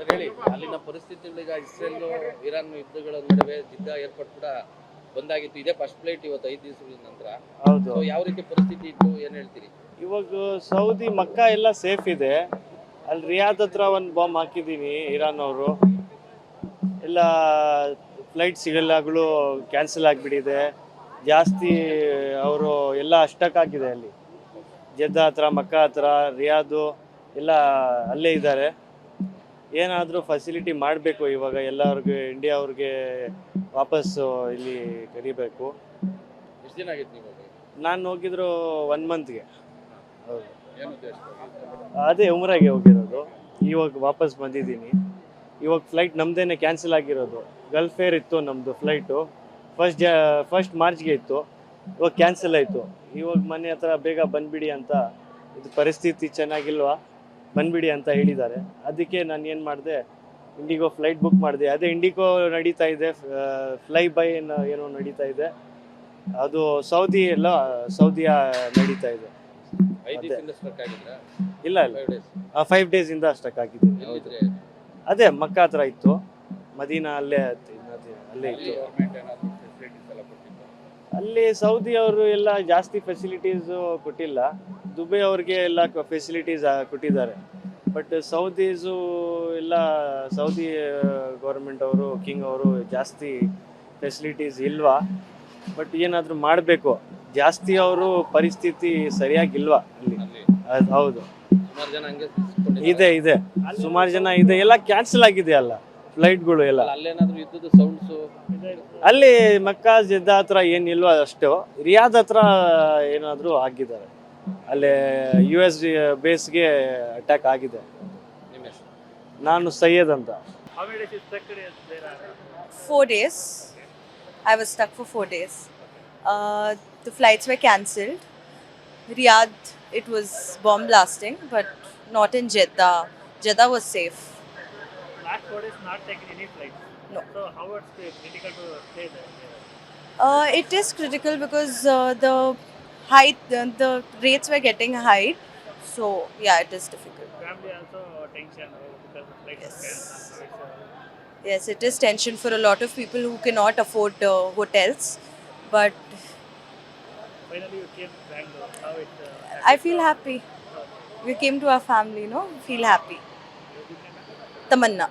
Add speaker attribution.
Speaker 1: Sir ಹೇಳಿ, ಅಲ್ಲಿನ ಪರಿಸ್ಥಿತಿಗಳು ಈಗ ಇಸ್ರೇಲ್ ಇರಾನ್ ಯುದ್ಧಗಳ ನಡುವೆ ಜಿದ್ದಾ ಏರ್ಪೋರ್ಟ್ ಕೂಡ ಬಂದಾಗಿತ್ತು. ಇದೇ ಫಸ್ಟ್ ಫ್ಲೈಟ್ ಇವತ್ತು 5 ದಿವಸಗಳ ನಂತರ.
Speaker 2: ಹೌದು.
Speaker 1: ಸೊ ಯಾವ ರೀತಿ ಪರಿಸ್ಥಿತಿ ಇತ್ತು, ಏನ್ ಹೇಳ್ತೀರಿ?
Speaker 2: ಇವಾಗ ಸೌದಿ ಮಕ್ಕಾ ಎಲ್ಲ ಸೇಫ್ ಇದೆ. ಅಲ್ಲಿ ರಿಯಾದ್ ಹತ್ರ ಒಂದು ಬಾಂಬ್ ಹಾಕಿದ್ದೀನಿ ಇರಾನ್ ಅವರು. ಎಲ್ಲ ಫ್ಲೈಟ್ ಸಿಗಲ್ಲಗಳು ಕ್ಯಾನ್ಸಲ್ ಆಗಿಬಿಟ್ಟಿದೆ. ಜಾಸ್ತಿ ಅವರು ಎಲ್ಲ ಅಷ್ಟಕ್ ಆಗಿದೆ ಅಲ್ಲಿ. ಜೆದ್ದಾ ಹತ್ರ, ಮಕ್ಕಾ ಹತ್ರ, ರಿಯಾದು ಎಲ್ಲ ಅಲ್ಲೇ ಇದ್ದಾರೆ. ಏನಾದರೂ ಫೆಸಿಲಿಟಿ ಮಾಡಬೇಕು ಇವಾಗ ಎಲ್ಲರಿಗೂ. ಇಂಡಿಯಾ ಅವ್ರಿಗೆ ವಾಪಸ್ಸು ಇಲ್ಲಿ ಕರಿಬೇಕು.
Speaker 1: ಎಷ್ಟು ದಿನ ಆಗಿತ್ತು ನೀವು ಹೋಗಿ?
Speaker 2: ನಾನು ಹೋಗಿದ್ರು 1 ಮಂತ್ಗೆ. ಹೌದು,
Speaker 1: ಏನು ಉದ್ದೇಶವಾಗಿ?
Speaker 2: ಅದೇ ಉಮ್ರಾಗೆ ಹೋಗಿರೋದು. ಇವಾಗ ವಾಪಸ್ ಬಂದಿದ್ದೀನಿ. ಇವಾಗ ಫ್ಲೈಟ್ ನಮ್ಮದೇನೆ ಕ್ಯಾನ್ಸಲ್ ಆಗಿರೋದು. ಗಲ್ಫ್ ಏರ್ ಇತ್ತು ನಮ್ಮದು ಫ್ಲೈಟು. ಫಸ್ಟ್ ಮಾರ್ಚ್ಗೆ ಇತ್ತು, ಇವಾಗ ಕ್ಯಾನ್ಸಲ್ ಆಯಿತು. ಇವಾಗ ಮನೆ ಹತ್ರ ಬೇಗ ಬಂದುಬಿಡಿ ಅಂತ, ಇದು ಪರಿಸ್ಥಿತಿ ಚೆನ್ನಾಗಿಲ್ವಾ, ಬಂದುಬಿಡಿ ಅಂತ ಹೇಳಿದ್ದಾರೆ. ಅದಕ್ಕೆ ನಾನು ಏನು ಮಾಡಿದೆ, ಇಂಡಿಗೋ ಫ್ಲೈಟ್ ಬುಕ್ ಮಾಡಿದೆ. ಅದೇ ಇಂಡಿಗೋ ನಡೀತಾ ಇದೆ, ಫ್ಲೈ ಬೈ ಏನೋ ನಡೀತಾ ಇದೆ. ಅದು ಸೌದಿಯ ನಡೀತಾ ಇದೆ.
Speaker 1: 5 ದಿವಸದಿಂದ ಸ್ಟ್ರಕ್ ಆಗಿದ್ರಾ?
Speaker 2: ಇಲ್ಲ
Speaker 1: 5 days.
Speaker 2: 5 ಡೇಸಿಂದ ಸ್ಟಕ್ ಆಗಿದ್ದೀನಿ.
Speaker 1: ಎಲ್ಲಿದ್ರೆ?
Speaker 2: ಅದೇ ಮಕ್ಕಾ ಹತ್ರ ಇತ್ತು, ಮದೀನಾ ಅಲ್ಲೇ ಇತ್ತು.
Speaker 1: ಅಲ್ಲಿ ಗವರ್ನಮೆಂಟ್ ಏನಾದ್ರು ಫೆಸಿಲಿಟೀಸ್ ಎಲ್ಲ ಕೊಟ್ಟಿತ್ತು?
Speaker 2: ಅಲ್ಲಿ ಸೌದಿ ಅವರು ಎಲ್ಲ ಜಾಸ್ತಿ ಫೆಸಿಲಿಟೀಸು ಕೊಟ್ಟಿಲ್ಲ. ದುಬೈ ಅವ್ರಿಗೆ ಎಲ್ಲ ಫೆಸಿಲಿಟೀಸ್ ಕೊಟ್ಟಿದ್ದಾರೆ. ಬಟ್ ಸೌದೀಸು ಎಲ್ಲ ಸೌದಿ ಗೌರ್ಮೆಂಟ್ ಅವರು, ಕಿಂಗ್ ಅವರು ಜಾಸ್ತಿ ಫೆಸಿಲಿಟೀಸ್ ಇಲ್ವಾ. ಬಟ್ ಏನಾದರೂ ಮಾಡಬೇಕು. ಜಾಸ್ತಿ ಅವರು ಪರಿಸ್ಥಿತಿ ಸರಿಯಾಗಿಲ್ವಾ ಅಲ್ಲಿ. ಅದು ಹೌದು,
Speaker 1: ಸುಮಾರು ಜನ ಹಂಗೆ
Speaker 2: ಇದೆ ಸುಮಾರು ಜನ ಇದೆ. ಎಲ್ಲ ಕ್ಯಾನ್ಸಲ್ ಆಗಿದೆ ಅಲ್ಲ ಫ್ಲೈಟ್ಗಳು ಎಲ್ಲ.
Speaker 1: ಅಲ್ಲೇನಾದ್ರೂ ಯುದ್ಧದ ಸೌಂಡ್ಸು?
Speaker 2: ಅಲ್ಲಿ ಮಕ್ಕಾ ಜೆದ್ದಾ ಹತ್ರ ಏನಿಲ್ವಾ ಅಷ್ಟು. ರಿಯಾದ್ ಹತ್ರ ಏನಾದರೂ ಆಗಿದ್ದಾರೆ. ಅಲ್ಲೇ US ಬೇಸ್ಗೆ ಅಟ್ಯಾಕ್ ಆಗಿದೆ.
Speaker 1: ನಿಮ್ಮ ಹೆಸರು?
Speaker 2: ನಾನು ಸೈಯದ್ ಅಂತ.
Speaker 3: 4 days. I was stuck for 4 days. The flights were cancelled. Riyadh, it was bomb blasting, but not in Jeddah. Jeddah was safe.
Speaker 4: Last 4 days not taking any flight.
Speaker 3: No.
Speaker 4: So how it's critical to stay there?
Speaker 3: It is critical because the height, the rates were getting high. So yeah, it is difficult.
Speaker 4: Family also tension because the flight is
Speaker 3: Yes.
Speaker 4: cancelled.
Speaker 3: Yes, it is tension for a lot of people who cannot afford hotels. But
Speaker 4: Finally you came to Bangalore. How it?
Speaker 3: I feel happy. We came to our family, Feel happy. Tamanna.